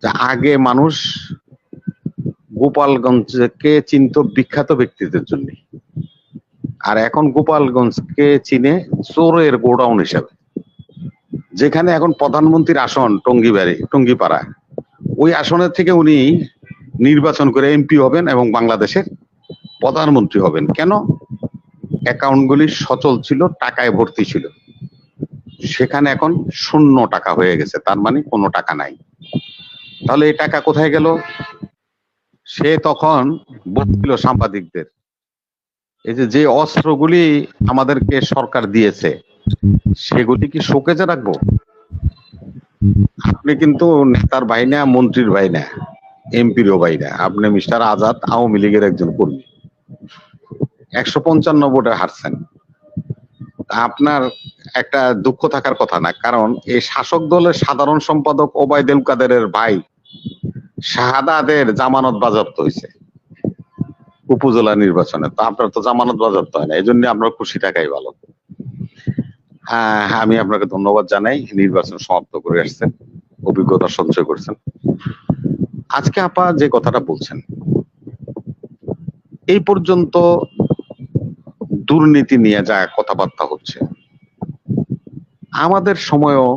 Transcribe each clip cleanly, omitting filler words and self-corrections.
যে আগে মানুষ গোপালগঞ্জকে চিনত বিখ্যাত ব্যক্তিদের জন্য, আর এখন গোপালগঞ্জকে চিনে চোরের গোডাউন হিসাবে। যেখানে এখন প্রধানমন্ত্রীর আসন টঙ্গিপাড়া, ওই আসনের থেকে উনি নির্বাচন করে এমপি হবেন এবং বাংলাদেশের প্রধানমন্ত্রী হবেন। কেন? অ্যাকাউন্টগুলি সচল ছিল, টাকায় ভর্তি ছিল, সেখানে এখন শূন্য টাকা হয়ে গেছে, তার মানে কোনো টাকা নাই। তাহলে এই টাকা কোথায় গেল? সে তখন বলছিল সাংবাদিকদের, এই যে অস্ত্রগুলি আমাদেরকে সরকার দিয়েছে সেগুলি কি শোকেজে রাখবো? আপনি কিন্তু নেতার ভাই না, মন্ত্রীর ভাই না, এমপিরও ভাই না, আপনি মিস্টার আজাদ আওয়ামী লীগের একজন কর্মী, 155 ভোটে হারছেন। আপনার একটা দুঃখ থাকার কথা না, কারণ এই শাসক দলের সাধারণ সম্পাদক ওবায়দুল কাদেরের ভাই শাহাদাতের জামানত বাজেয়াপ্ত হয়েছে উপজেলা নির্বাচনে। তো আপনার তো জামানত বাজেয়াপ্ত হয় না, এই জন্য আপনার খুশি থাকাই ভালো। আমি আপনাকে ধন্যবাদ জানাই, নির্বাচন সমাপ্ত করে আসছেন, অভিজ্ঞতা সঞ্চয় করছেন। আজকে আপা যে কথাটা বলছেন, এই পর্যন্ত দুর্নীতি নিয়ে যা কথাবার্তা হচ্ছে, আমাদের সময়ও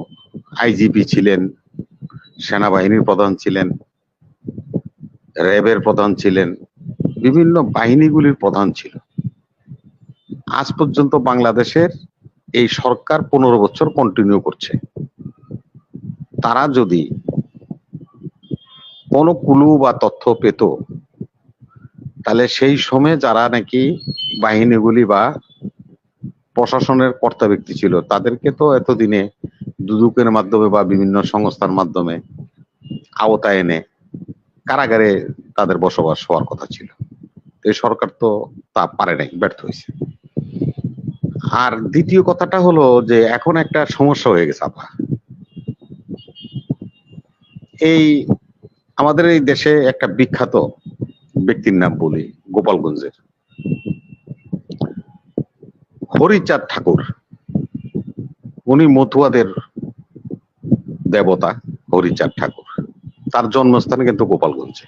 আইজিপি ছিলেন, সেনাবাহিনীর প্রধান ছিলেন, র্যাবের প্রধান ছিলেন, বিভিন্ন বাহিনীগুলির প্রধান ছিল। আজ পর্যন্ত বাংলাদেশের এই সরকার 15 বছর কন্টিনিউ করছে। তারা যদি কোনো ক্লু বা তথ্য পেত, তাহলে সেই সময়ে যারা নাকি বাহিনীগুলি বা প্রশাসনের কর্তা ব্যক্তি ছিল, তাদেরকে তো এতদিনে দুদকের মাধ্যমে বা বিভিন্ন সংস্থার মাধ্যমে আওতায় এনে কারাগারে তাদের বসবাস হওয়ার কথা ছিল। এই সরকার তো তা পারে নাই, ব্যর্থ হয়েছে। আর দ্বিতীয় কথাটা হলো যে এখন একটা সমস্যা হয়ে গেছে আপা, এই আমাদের এই দেশে একটা বিখ্যাত ব্যক্তির নাম বলি, গোপালগঞ্জের হরিচাঁদ ঠাকুর। উনি মতুয়াদের দেবতা হরিচাঁদ ঠাকুর, তার জন্মস্থান কিন্তু গোপালগঞ্জে,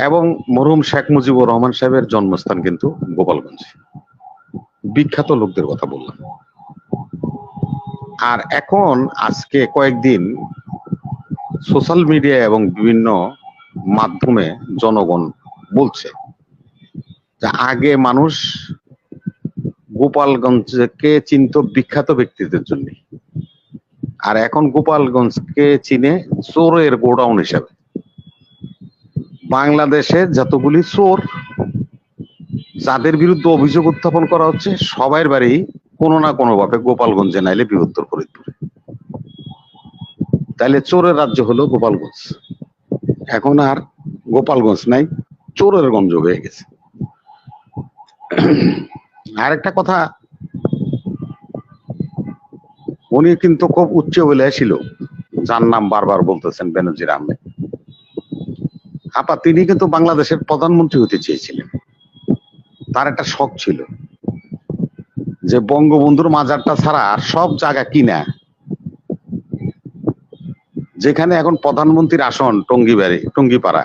এবং মরহুম শেখ মুজিবুর রহমান সাহেবের জন্মস্থান কিন্তু গোপালগঞ্জে। বিখ্যাত লোকদের কথা বললাম। আর এখন আজকে কয়েকদিন সোশ্যাল মিডিয়া এবং বিভিন্ন মাধ্যমে জনগণ বলছে যে আগে মানুষ গোপালগঞ্জকে চিনত বিখ্যাত ব্যক্তিদের জন্য, আর এখন গোপালগঞ্জকে চিনে চোরের গোডাউন হিসাবে। বাংলাদেশে যতগুলি চোর যাদের বিরুদ্ধে অভিযোগ উত্থাপন করা হচ্ছে, সবার বাড়ি কোনো না কোনো ভাবে গোপালগঞ্জে নাইলে বৃহত্তর ফরিদপুরে। তাইলে চোরের রাজ্য হলো গোপালগঞ্জ। এখন আর গোপালগঞ্জ নাই, চোরের গঞ্জ হয়ে গেছে। আরেকটা কথা, উনি কিন্তু খুব উচ্চ বলে ছিল, যার নাম বারবার বলতেছেন, বেনজির আহমেদ আপা। তিনি কিন্তু বাংলাদেশের প্রধানমন্ত্রী হতে চেয়েছিলেন। তার একটা শখ ছিল যে বঙ্গবন্ধুর মাজারটা ছাড়া আর সব জায়গা কিনা, যেখানে এখন প্রধানমন্ত্রীর আসন টঙ্গিপাড়া,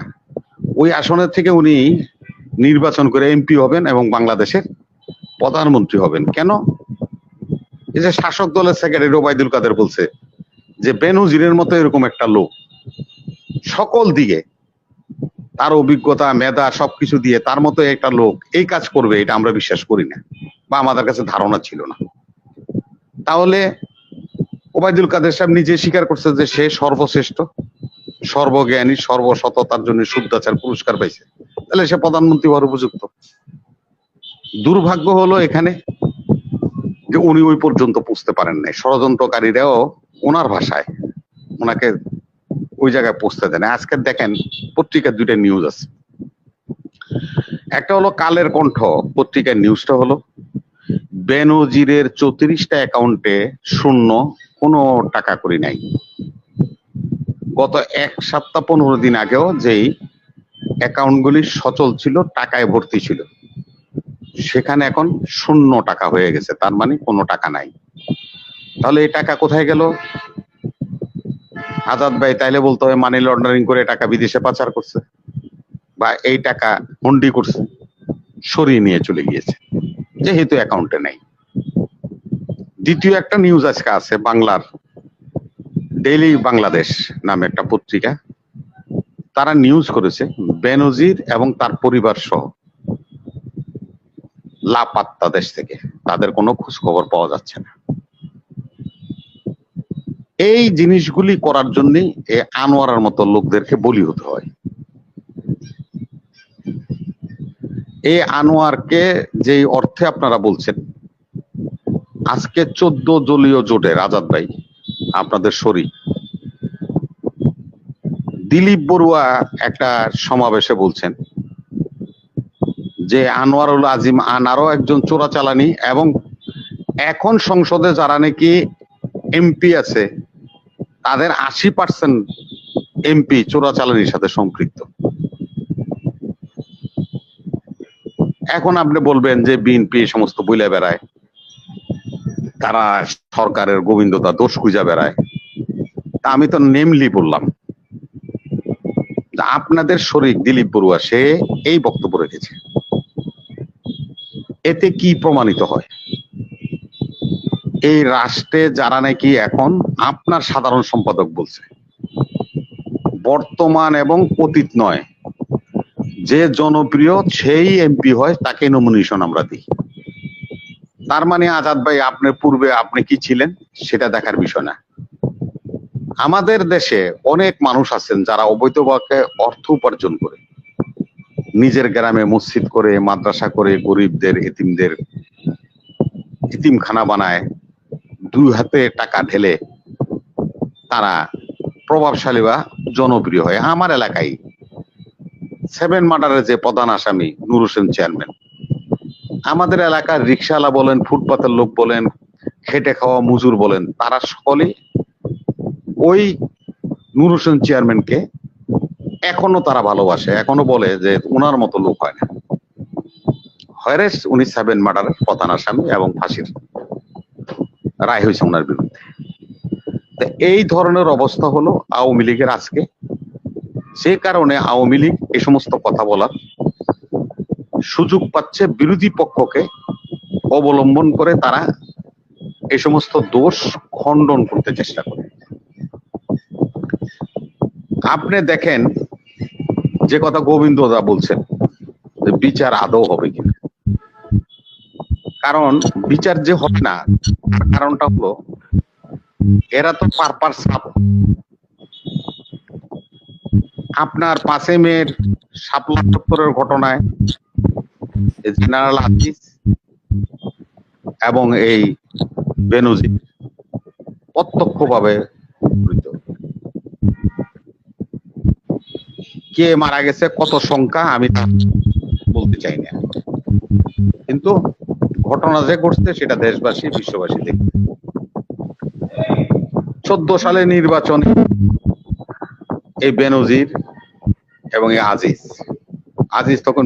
ওই আসনের থেকে উনি নির্বাচন করে এমপি হবেন এবং বাংলাদেশের প্রধানমন্ত্রী হবেন। কেন? এই যে শাসক দলের সেক্রেটারি ওবায়দুল কাদের বলছে যে বেনজিরের মতো এরকম একটা লোক সকল দিকে তার অভিজ্ঞতা, মেধা সবকিছু দিয়ে তার মতো একটা লোক এই কাজ করবে, এটা আমরা বিশ্বাস করি না বা আমাদের কাছে ধারণা ছিল না। তাহলে ওবায়দুল কাদের সাহেব নিজে স্বীকার করছে যে সে সর্বশ্রেষ্ঠ, সর্বজ্ঞানী, সর্বসততার জন্য শুদ্ধাচার পুরস্কার পাইছে, তাহলে সে প্রধানমন্ত্রী হওয়ার উপযুক্ত। দুর্ভাগ্য হলো এখানে যে উনি ওই পর্যন্ত পৌঁছতে পারেন নাই। ষড়যন্ত্রকারীরাও ওনার ভাষায় ওনাকে ওই জায়গায় পৌঁছতে দেন। আজকে দেখেন পত্রিকার দুইটা নিউজ আছে, একটা হলো কালের কণ্ঠ পত্রিকার নিউজটা হলো বেনজিরের 34টা অ্যাকাউন্টে শূন্য, কোনো টাকা করি নাই। গত 1 সপ্তাহ 15 দিন আগেও যেই অ্যাকাউন্টগুলি সচল ছিল, টাকায় ভর্তি ছিল, সেখানে এখন শূন্য টাকা হয়ে গেছে, তার মানে কোনো টাকা নাই। তাহলে এই টাকা কোথায় গেল? আজাদ ভাই তাইলে বলতে হবে মানি লন্ডারিং করে টাকা বিদেশে পাচার করছে বা এই টাকা হুন্ডি করছে, সরিয়ে নিয়ে চলে গিয়েছে যেহেতু অ্যাকাউন্টে নাই। দ্বিতীয় একটা নিউজ আজকে আছে বাংলার, ডেইলি বাংলাদেশ নামে একটা পত্রিকা, তারা নিউজ করেছে বেনজির এবং তার পরিবার সহ লাপাত্তা দেশ থেকে, তাদের কোনো খোঁজ খবর পাওয়া যাচ্ছে না। এই জিনিসগুলি করার জন্য এই আনোয়ারের মতো লোকদেরকে বলি হতে হয়। এই আনোয়ারকে যেই অর্থে আপনারা বলছেন, আজকে 14 দলীয় জোটের আজাদ ভাই আপনাদের শরীক দিলীপ বড়ুয়া একটা সমাবেশে বলছেন যে আনোয়ারুল আজিম আনারও একজন চোরাচালানি, এবং এখন সংসদে যারা নাকি এমপি আছে তাদের 80% এমপি চোরাচালানির সাথে সম্পৃক্ত। এখন আপনি বলবেন যে বিএনপি সমস্ত বইলে বেড়ায়, তারা সরকারের গোবিন্দতা দোষ খুঁজা বেড়ায়। তা আমি তো নেমলি বললাম, আপনাদের শরীক দিলীপ বড়ুয়া সে এই বক্তব্য রেখেছে। এতে কি প্রমাণিত হয়? এই রাষ্ট্রে যারা নাকি এখন আপনার সাধারণ সম্পাদক বলছে, বর্তমান এবং অতীত নয়, যে জনপ্রিয় সেই এমপি হয় তাকে নমিনেশন আমরা দিই। তার মানে আজাদ ভাই আপনার পূর্বে আপনি কি ছিলেন সেটা দেখার বিষয় না। আমাদের দেশে অনেক মানুষ আছেন যারা অবৈধভাবে অর্থ উপার্জন করে, নিজের গ্রামে মসজিদ করে, মাদ্রাসা করে, গরিবদের এতিমদের এতিমখানা বানায়, দুই হাতে টাকা ঢেলে তারা প্রভাবশালী বা জনপ্রিয় হয়। আমার এলাকায় 7 মার্ডারের যে প্রধান আসামি নূর হোসেন চেয়ারম্যান, আমাদের এলাকার রিক্সাওয়ালা বলেন, ফুটপাতের লোক বলেন, খেটে খাওয়া মজুর বলেন, তারা সকলে ওই নূর হোসেন চেয়ারম্যানকে এখনো তারা ভালোবাসে, এখনো বলে যে ওনার মতো লোক হয় না। হয়রেস উনি 7 মার্ডারের প্রধান আসামি এবং ফাঁসির রায় হয়েছে ওনার বিরুদ্ধে। এই ধরনের অবস্থা হলো আওয়ামী লীগের আজকে। সে কারণে আওয়ামী লীগ এই সমস্ত কথা বলার সুযোগ পাচ্ছে, বিরোধী পক্ষকে অবলম্বন করে তারা এই সমস্ত দোষ খণ্ডন করতে চেষ্টা করে। আপনি দেখেন যে কথা গোবিন্দ দা বলছেন যে বিচার আদৌ হবে কিনা, কারণ বিচার যে হবে না কারণটা হলো এরা তো পারপার সাপ। আপনার 5 মের শাপলা চত্বরের ঘটনায় জেনারেল আজিজ এবং এই বেনজির প্রত্যক্ষভাবে জড়িত। কে মারা গেছে, কত সংখ্যা আমি তা বলতে চাই না, কিন্তু ঘটনা যে ঘটছে সেটা দেশবাসী বিশ্ববাসী দেখবে। 14 সালে নির্বাচনে এই বেনজির এবং এই আজিজ তখন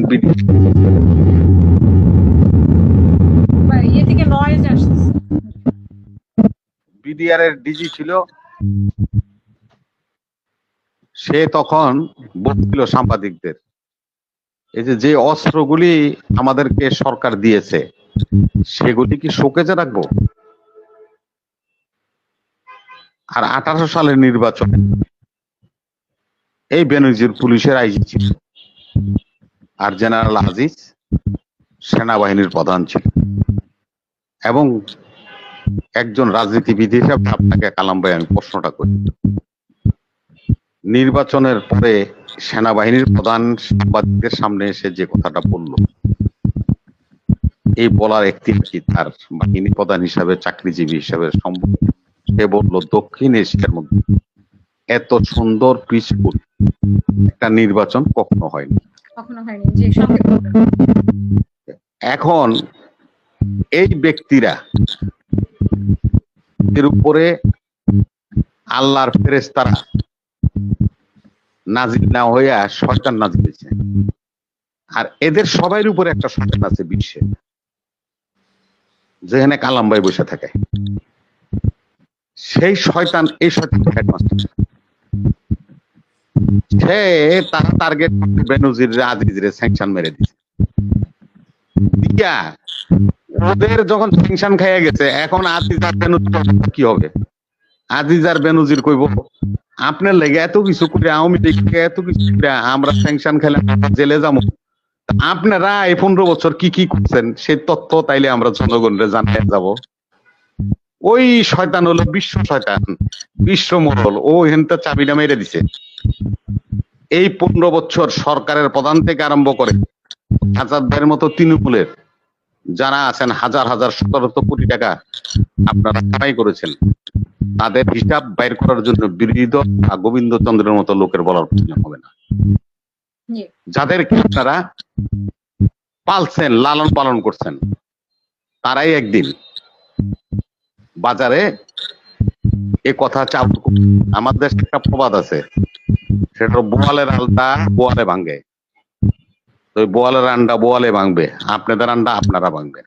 বিডিআর এর ডিজি ছিল। সে তখন বলছিল সাংবাদিকদের, এই যে অস্ত্রগুলি আমাদেরকে সরকার দিয়েছে সেগুলি কি শোকেজে রাখবো? আর 18 সালের নির্বাচনে এই বেনজির পুলিশের আইজি ছিল আর জেনারেল আজিজ সেনাবাহিনীর প্রধান ছিল। এবং একজন রাজনীতিবিদ হিসাবে আপনাকে কালাম ভাই আমি প্রশ্নটা করি, নির্বাচনের পরে সেনাবাহিনীর প্রধান সাংবাদিকদের সামনে এসে যে কথাটা বলল, এই বলার একটি কি তার বাহিনী প্রধান হিসাবে, চাকরিজীবী হিসাবে সম্ভব? সে বলল দক্ষিণ এশিয়ার মধ্যে এত সুন্দর পিসফুল একটা নির্বাচন কখনো হয়নি। এখন এই ব্যক্তিরা এর উপরে আল্লাহর ফেরেশতারা নাজিল না হইয়া শয়তান নাজিল হয়েছে, আর এদের সবাই উপরে একটা শয়তান আছে বিশ্বে, যেখানে কালাম ভাই বসে থাকে। সেই শয়তান এই শয়তান হেডমাস্টার। সে তারা টার্গেট বেনজির আজিজরে স্যাংশন মেরে দিছে দিয়া ওদের যখন স্যাংশন খাইয়া গেছে এখন আজিজ আর বেনজির কি হবে? আজিজ আর বেনজির কইব আপনার লেগে এত কিছু করে আওয়ামী লীগ এত কিছু করে আমরা স্যাংশন খেলে জেলে যাবো, আপনারা এই 15 বছর কি কি করছেন সেই তথ্য তাইলে আমরা জনগণরে জানিয়ে যাব। ওই শয়তান হলো বিশ্ব শয়তান, বিশ্ব মোড়ল, ও এখানটা চাবিটা মেরে দিছে। এই 15 বছর সরকারের প্রধান থেকে আরম্ভ করে হাজারদের মতো তৃণমূলের যারা আছেন হাজার হাজার শত কোটি টাকা আপনারা কামাই করেছেন, তাদের হিসাব বাইর করার জন্য বিরোধী দল গোবিন্দ চন্দ্রের মতো লোকের বলার প্রয়োজন হবে না। যাদেরকে আপনারা পালছেন, লালন পালন করছেন, তারাই একদিন বাজারে এ কথা চালু। আমাদের দেশে একটা প্রবাদ আছে, সেটা বোয়ালের আলটা বোয়ালে ভাঙ্গে। তো বোয়ালের আন্ডা বোয়ালে ভাঙবে, আপনাদের আন্ডা আপনারা ভাঙবেন।